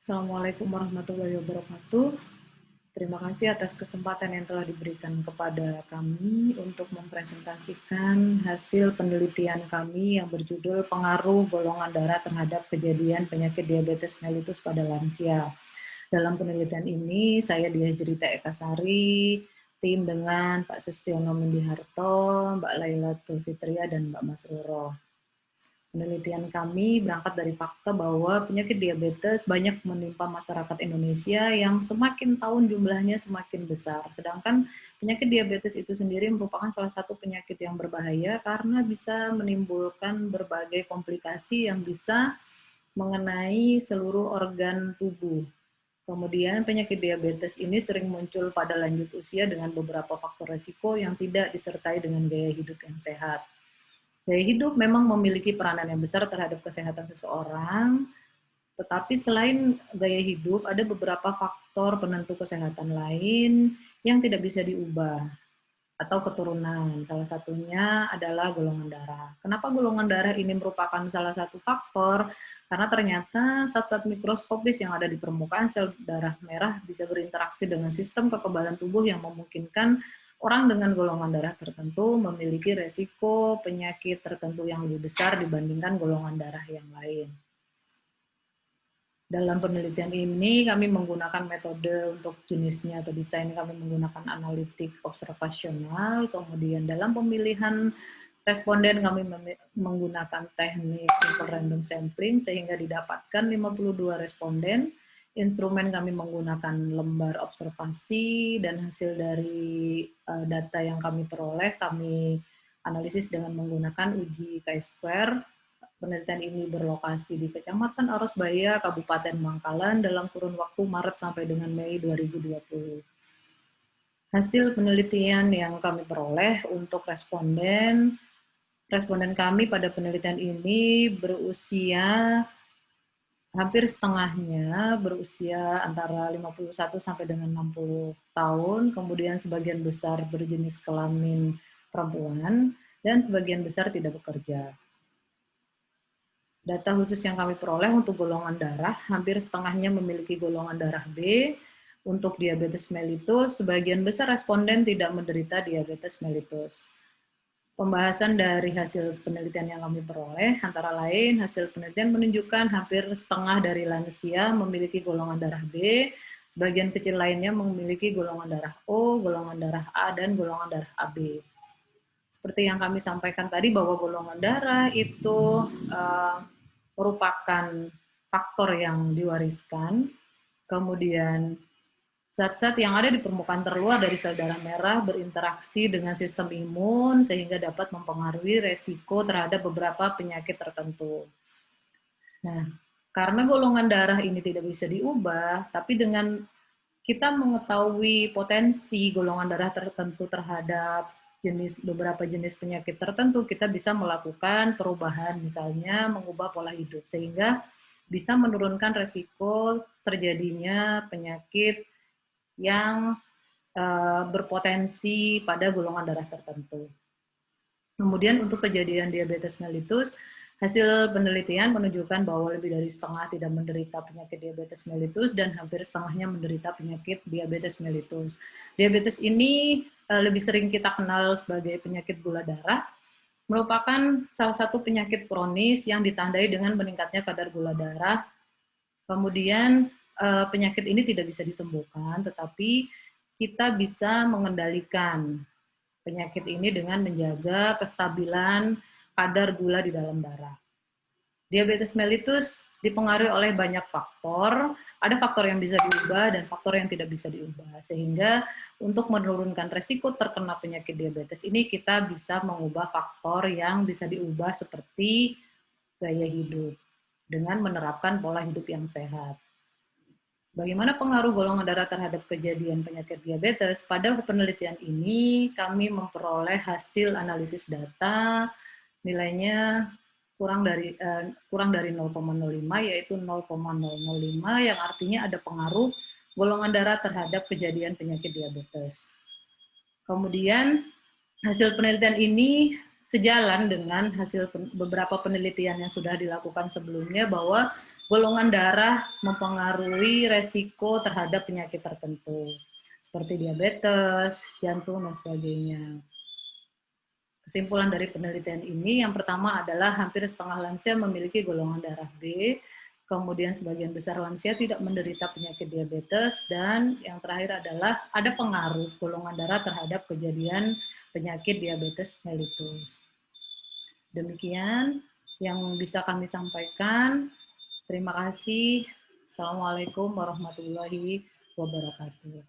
Assalamualaikum warahmatullahi wabarakatuh. Terima kasih atas kesempatan yang telah diberikan kepada kami untuk mempresentasikan hasil penelitian kami yang berjudul Pengaruh Golongan Darah Terhadap Kejadian Penyakit Diabetes Mellitus pada Lansia. Dalam penelitian ini, saya Diah Jerita Ekasari, tim dengan Pak Sestiono Mendiharto, Mbak Laila Tulfitria, dan Mbak Masruro. Penelitian kami berangkat dari fakta bahwa penyakit diabetes banyak menimpa masyarakat Indonesia yang semakin tahun jumlahnya semakin besar. Sedangkan penyakit diabetes itu sendiri merupakan salah satu penyakit yang berbahaya karena bisa menimbulkan berbagai komplikasi yang bisa mengenai seluruh organ tubuh. Kemudian penyakit diabetes ini sering muncul pada lanjut usia dengan beberapa faktor risiko yang tidak disertai dengan gaya hidup yang sehat. Gaya hidup memang memiliki peranan yang besar terhadap kesehatan seseorang, tetapi selain gaya hidup, ada beberapa faktor penentu kesehatan lain yang tidak bisa diubah atau keturunan. Salah satunya adalah golongan darah. Kenapa golongan darah ini merupakan salah satu faktor? Karena ternyata zat-zat mikroskopis yang ada di permukaan sel darah merah bisa berinteraksi dengan sistem kekebalan tubuh yang memungkinkan orang dengan golongan darah tertentu memiliki resiko penyakit tertentu yang lebih besar dibandingkan golongan darah yang lain. Dalam penelitian ini kami menggunakan metode untuk jenisnya atau desain kami menggunakan analitik observasional, kemudian dalam pemilihan responden kami menggunakan teknik simple random sampling sehingga didapatkan 52 responden. Instrumen kami menggunakan lembar observasi dan hasil dari data yang kami peroleh kami analisis dengan menggunakan uji chi-square. Penelitian ini berlokasi di Kecamatan Arosbaya, Kabupaten Bangkalan dalam kurun waktu Maret sampai dengan Mei 2020. Hasil penelitian yang kami peroleh untuk responden kami pada penelitian ini berusia hampir setengahnya berusia antara 51 sampai dengan 60 tahun, kemudian sebagian besar berjenis kelamin perempuan, dan sebagian besar tidak bekerja. Data khusus yang kami peroleh untuk golongan darah, hampir setengahnya memiliki golongan darah B. Untuk diabetes mellitus, sebagian besar responden tidak menderita diabetes mellitus. Pembahasan dari hasil penelitian yang kami peroleh, antara lain hasil penelitian menunjukkan hampir setengah dari lansia memiliki golongan darah B, sebagian kecil lainnya memiliki golongan darah O, golongan darah A, dan golongan darah AB. Seperti yang kami sampaikan tadi bahwa golongan darah itu merupakan faktor yang diwariskan, kemudian zat-zat yang ada di permukaan terluar dari sel darah merah berinteraksi dengan sistem imun sehingga dapat mempengaruhi resiko terhadap beberapa penyakit tertentu. Nah, karena golongan darah ini tidak bisa diubah, tapi dengan kita mengetahui potensi golongan darah tertentu terhadap beberapa jenis penyakit tertentu, kita bisa melakukan perubahan, misalnya mengubah pola hidup, sehingga bisa menurunkan resiko terjadinya penyakit yang berpotensi pada golongan darah tertentu. Kemudian untuk kejadian diabetes mellitus, hasil penelitian menunjukkan bahwa lebih dari setengah tidak menderita penyakit diabetes mellitus dan hampir setengahnya menderita penyakit diabetes mellitus. Diabetes ini lebih sering kita kenal sebagai penyakit gula darah, merupakan salah satu penyakit kronis yang ditandai dengan meningkatnya kadar gula darah. Kemudian penyakit ini tidak bisa disembuhkan, tetapi kita bisa mengendalikan penyakit ini dengan menjaga kestabilan kadar gula di dalam darah. Diabetes mellitus dipengaruhi oleh banyak faktor, ada faktor yang bisa diubah dan faktor yang tidak bisa diubah, sehingga untuk menurunkan resiko terkena penyakit diabetes ini kita bisa mengubah faktor yang bisa diubah seperti gaya hidup dengan menerapkan pola hidup yang sehat. Bagaimana pengaruh golongan darah terhadap kejadian penyakit diabetes? Pada penelitian ini, kami memperoleh hasil analisis data, nilainya kurang dari 0,05, yaitu 0,005, yang artinya ada pengaruh golongan darah terhadap kejadian penyakit diabetes. Kemudian, hasil penelitian ini sejalan dengan hasil beberapa penelitian yang sudah dilakukan sebelumnya bahwa golongan darah mempengaruhi resiko terhadap penyakit tertentu, seperti diabetes, jantung, dan sebagainya. Kesimpulan dari penelitian ini, yang pertama adalah hampir setengah lansia memiliki golongan darah B, kemudian sebagian besar lansia tidak menderita penyakit diabetes, dan yang terakhir adalah ada pengaruh golongan darah terhadap kejadian penyakit diabetes mellitus. Demikian yang bisa kami sampaikan. Terima kasih. Assalamualaikum warahmatullahi wabarakatuh.